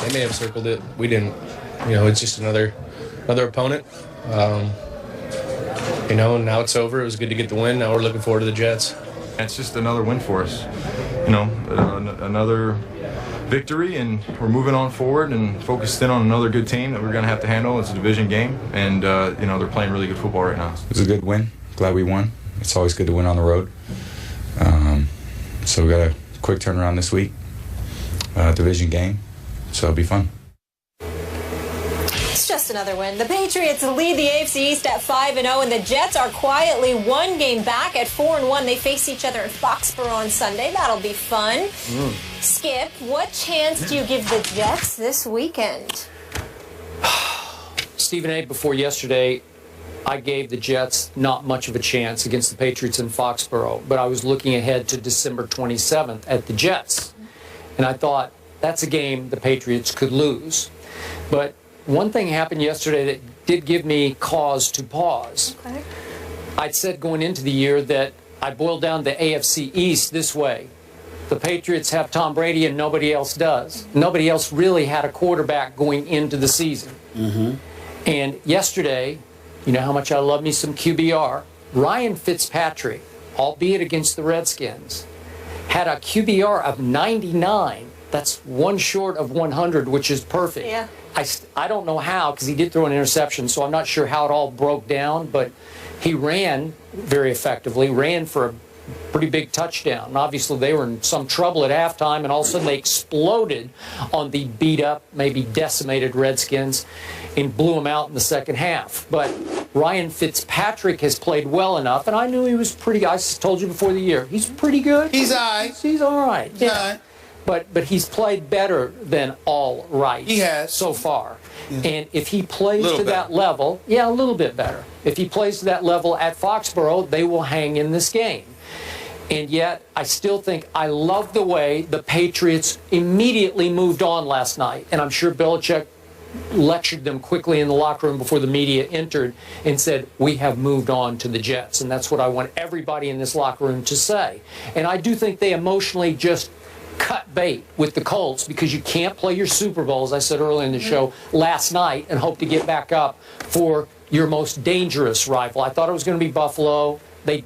They may have circled it. We didn't. It's just another opponent. Now it's over. It was good to get the win. Now we're looking forward to the Jets. It's just another win for us. Another victory, and we're moving on forward and focused in on another good team that we're going to have to handle. It's a division game, and they're playing really good football right now. It was a good win. Glad we won. It's always good to win on the road. So we got a quick turnaround this week. Division game, so it'll be fun. It's just another win. The Patriots lead the AFC East at 5-0, and the Jets are quietly one game back at 4-1. They face each other in Foxborough on Sunday. That'll be fun. Skip, what chance do you give the Jets this weekend? Stephen A., before yesterday, I gave the Jets not much of a chance against the Patriots in Foxborough, but I was looking ahead to December 27th at the Jets. And I thought, that's a game the Patriots could lose. But one thing happened yesterday that did give me cause to pause. Okay. I'd said going into the year that I boiled down the AFC East this way. The Patriots have Tom Brady and nobody else does. Nobody else really had a quarterback going into the season. And yesterday, you know how much I love me some QBR. Ryan Fitzpatrick, albeit against the Redskins, had a QBR of 99. That's one short of 100, which is perfect. Yeah. I don't know how, because he did throw an interception, so I'm not sure how it all broke down, but he ran very effectively, ran for a pretty big touchdown. And obviously, they were in some trouble at halftime, and all of a sudden they exploded on the beat-up, maybe decimated Redskins and blew them out in the second half. But Ryan Fitzpatrick has played well enough, and I knew he was pretty, I told you before the year, he's pretty good. He's all right. He's all right. He's all right. But he's played better than all right. He has. So far. Yeah. And if he plays to better. that level, yeah, a little bit better. If he plays to that level at Foxborough, they will hang in this game. And yet, I still think I love the way the Patriots immediately moved on last night. And I'm sure Belichick lectured them quickly in the locker room before the media entered and said, we have moved on to the Jets. And that's what I want everybody in this locker room to say. And I do think they emotionally just cut bait with the Colts, because you can't play your Super Bowl, as I said earlier in the show, last night and hope to get back up for your most dangerous rival. I thought it was going to be Buffalo. They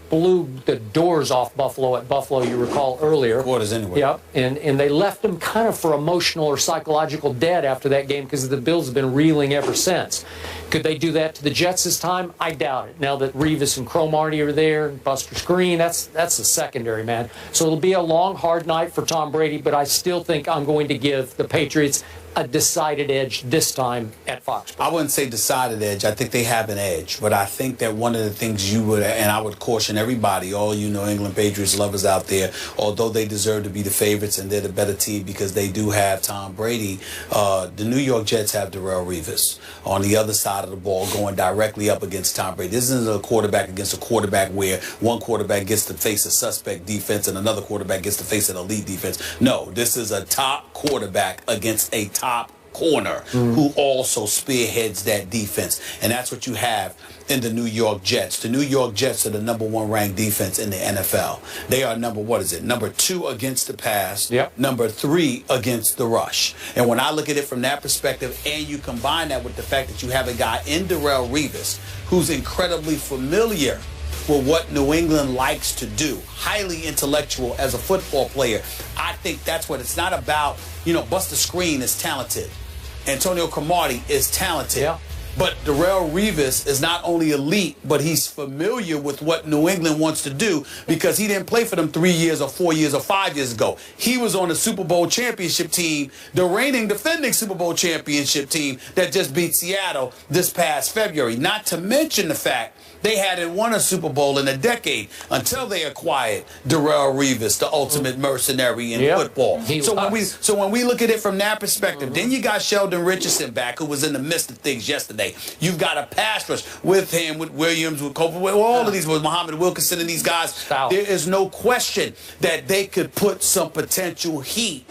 blew the doors off Buffalo at Buffalo, you recall earlier. Quarters anyway. Yep, and they left them kind of for emotional or psychological dead after that game, because the Bills have been reeling ever since. Could they do that to the Jets this time? I doubt it. Now that Revis and Cromartie are there, and Buster Screen, that's the secondary, man. So it'll be a long, hard night for Tom Brady, but I still think I'm going to give the Patriots a decided edge this time at Foxborough. I wouldn't say decided edge. I think they have an edge. But I think that one of the things you would, and I would caution everybody, all you New England Patriots lovers out there, although they deserve to be the favorites and they're the better team because they do have Tom Brady, the New York Jets have Darrelle Revis on the other side of the ball going directly up against Tom Brady. This isn't a quarterback against a quarterback where one quarterback gets to face a suspect defense and another quarterback gets to face an elite defense. No, this is a top quarterback against a top corner who also spearheads that defense. And that's what you have in the New York Jets. The New York Jets are the #1 ranked defense in the NFL. They are number 2 against the pass, number 3 against the rush. And when I look at it from that perspective, and you combine that with the fact that you have a guy in Darrelle Revis who's incredibly familiar with what New England likes to do, highly intellectual as a football player, I think that's what it's not about. Buster Screen is talented. Antonio Cromartie is talented. Yeah. But Darrelle Revis is not only elite, but he's familiar with what New England wants to do, because he didn't play for them 3 years or 4 years or 5 years ago. He was on the Super Bowl championship team, the reigning defending Super Bowl championship team that just beat Seattle this past February. Not to mention the fact they hadn't won a Super Bowl in a decade until they acquired Darrelle Revis, the ultimate mercenary in football. So when we look at it from that perspective, then you got Sheldon Richardson back, who was in the midst of things yesterday. You've got a pass rush with him, with Williams, with Copeland, with all of these, with Muhammad Wilkerson and these guys. There is no question that they could put some potential heat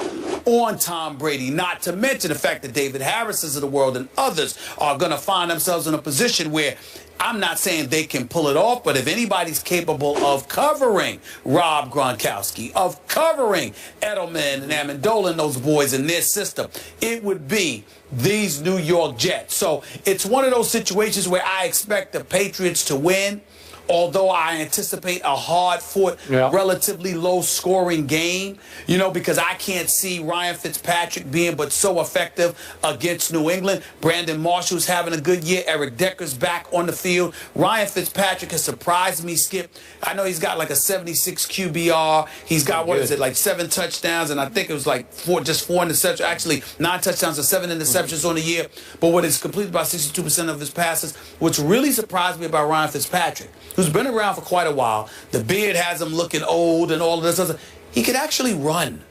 on Tom Brady, not to mention the fact that David Harris's of the world and others are going to find themselves in a position where I'm not saying they can pull it off, but if anybody's capable of covering Rob Gronkowski, of covering Edelman and Amendola and those boys in their system, it would be these New York Jets. So it's one of those situations where I expect the Patriots to win, although I anticipate a hard-fought, relatively low-scoring game, you know, because I can't see Ryan Fitzpatrick being but so effective against New England. Brandon Marshall's having a good year. Eric Decker's back on the field. Ryan Fitzpatrick has surprised me, Skip. I know he's got like a 76 QBR. He's got, what is it, like 7 touchdowns, and I think it was like 4 interceptions. Actually, 9 touchdowns and 7 interceptions on the year. But what is completed about 62% of his passes. What's really surprised me about Ryan Fitzpatrick, who's been around for quite a while, the beard has him looking old and all of this other, he could actually run.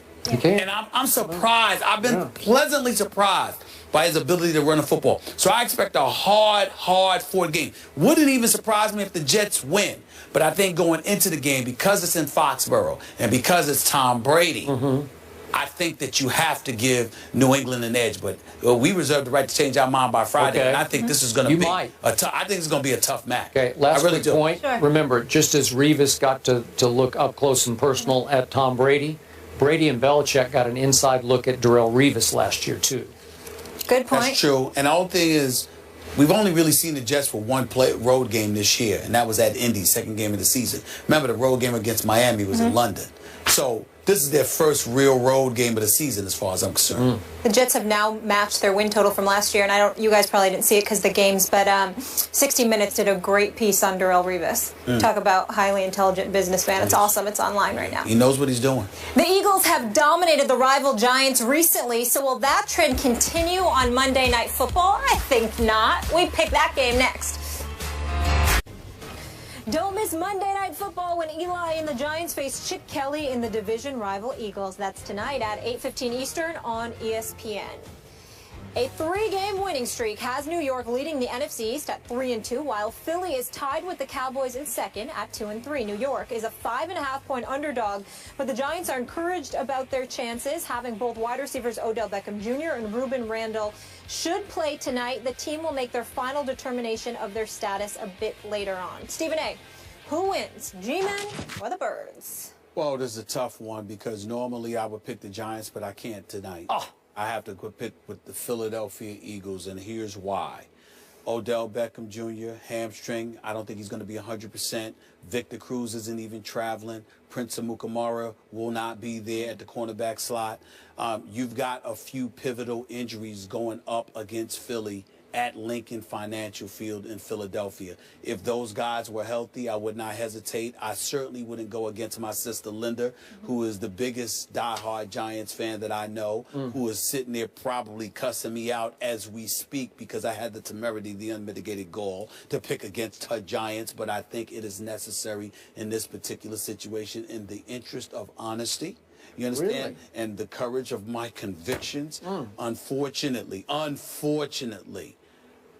And I'm surprised. I've been pleasantly surprised by his ability to run a football. So I expect a hard-fought game. Wouldn't even surprise me if the Jets win. But I think going into the game, because it's in Foxborough and because it's Tom Brady, I think that you have to give New England an edge, but we reserve the right to change our mind by Friday, and I think this is going to be I think it's going to be a tough match. Okay, last really point. Sure. Remember, just as Revis got to look up close and personal at Tom Brady, Brady and Belichick got an inside look at Darrelle Revis last year too. Good point. That's true, and the whole thing is, we've only really seen the Jets for one road game this year, and that was at Indy, second game of the season. Remember, the road game against Miami was in London. So this is their first real road game of the season, as far as I'm concerned. The Jets have now matched their win total from last year, and you guys probably didn't see it because of the games, but 60 Minutes did a great piece on Darrelle Revis. Talk about highly intelligent businessman. It's awesome. It's online right now. He knows what he's doing. The Eagles have dominated the rival Giants recently, so will that trend continue on Monday Night Football? I think not. We pick that game next. Don't miss Monday Night Football when Eli and the Giants face Chip Kelly in the division rival Eagles. That's tonight at 8:15 Eastern on ESPN. A 3-game winning streak has New York leading the NFC East at 3-2, while Philly is tied with the Cowboys in second at 2-3. New York is a 5.5-point underdog, but the Giants are encouraged about their chances, having both wide receivers Odell Beckham Jr. and Ruben Randle should play tonight. The team will make their final determination of their status a bit later on. Stephen A., who wins, G-Men or the Birds? Well, this is a tough one because normally I would pick the Giants, but I can't tonight. I have to pick with the Philadelphia Eagles, and here's why. Odell Beckham Jr., hamstring. I don't think he's going to be 100%. Victor Cruz isn't even traveling. Prince Amukamara will not be there at the cornerback slot. You've got a few pivotal injuries going up against Philly at Lincoln Financial Field in Philadelphia. If those guys were healthy, I would not hesitate. I certainly wouldn't go against my sister Linda, who is the biggest diehard Giants fan that I know, who is sitting there probably cussing me out as we speak because I had the temerity, the unmitigated gall to pick against her Giants, but I think it is necessary in this particular situation in the interest of honesty. You understand? Really? And the courage of my convictions. Unfortunately,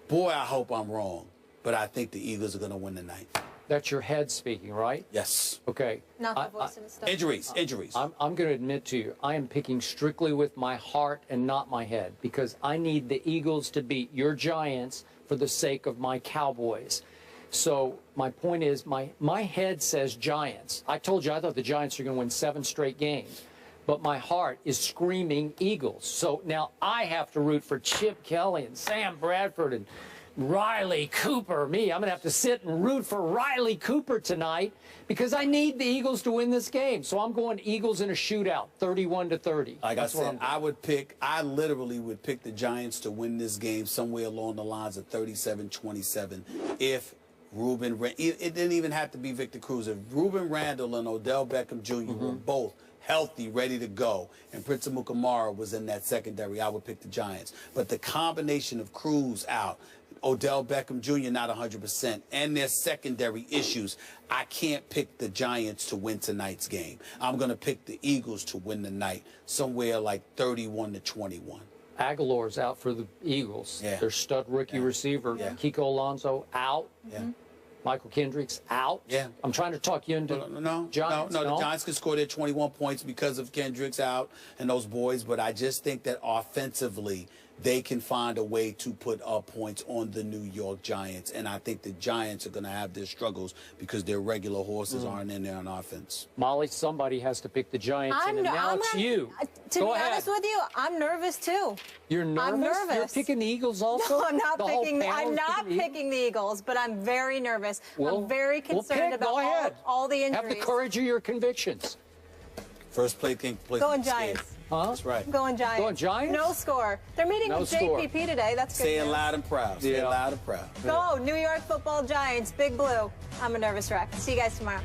boy, I hope I'm wrong, but I think the Eagles are going to win tonight. That's your head speaking, right? Yes. Okay. Not the voice in the stomach. Injuries. I'm going to admit to you, I am picking strictly with my heart and not my head because I need the Eagles to beat your Giants for the sake of my Cowboys. So my point is, my head says Giants. I told you I thought the Giants are going to win 7 straight games, but my heart is screaming Eagles. So now I have to root for Chip Kelly and Sam Bradford and Riley Cooper. I'm going to have to sit and root for Riley Cooper tonight because I need the Eagles to win this game. So I'm going Eagles in a shootout, 31-30. Like I said, I literally would pick the Giants to win this game somewhere along the lines of 37-27 if it didn't even have to be Victor Cruz. If Ruben Randle and Odell Beckham Jr. were both healthy, ready to go, and Prince Amukamara was in that secondary, I would pick the Giants. But the combination of Cruz out, Odell Beckham Jr. not 100%, and their secondary issues, I can't pick the Giants to win tonight's game. I'm going to pick the Eagles to win the night, somewhere like 31-21. Aguilar's out for the Eagles. Yeah. Their stud rookie receiver, Kiko Alonso, out. Michael Kendrick's out. Yeah. I'm trying to talk you into Giants. No. The Giants can score their 21 points because of Kendrick's out and those boys, but I just think that offensively they can find a way to put up points on the New York Giants, and I think the Giants are going to have their struggles because their regular horses aren't in there on offense. Molly, somebody has to pick the Giants, and now it's you. To be honest with you, I'm nervous too. You're nervous? I'm nervous. You're picking the Eagles also? No, I'm not picking. I'm not picking the Eagles, but I'm very nervous. I'm very concerned about all the injuries. Have the courage of your convictions. First play can play. Going Giants. Huh? That's right. Going Giants. Going Giants? No score. They're meeting with JPP today. That's good. Say it loud and proud. Say it loud and proud. Go, New York Football Giants, Big Blue. I'm a nervous wreck. See you guys tomorrow.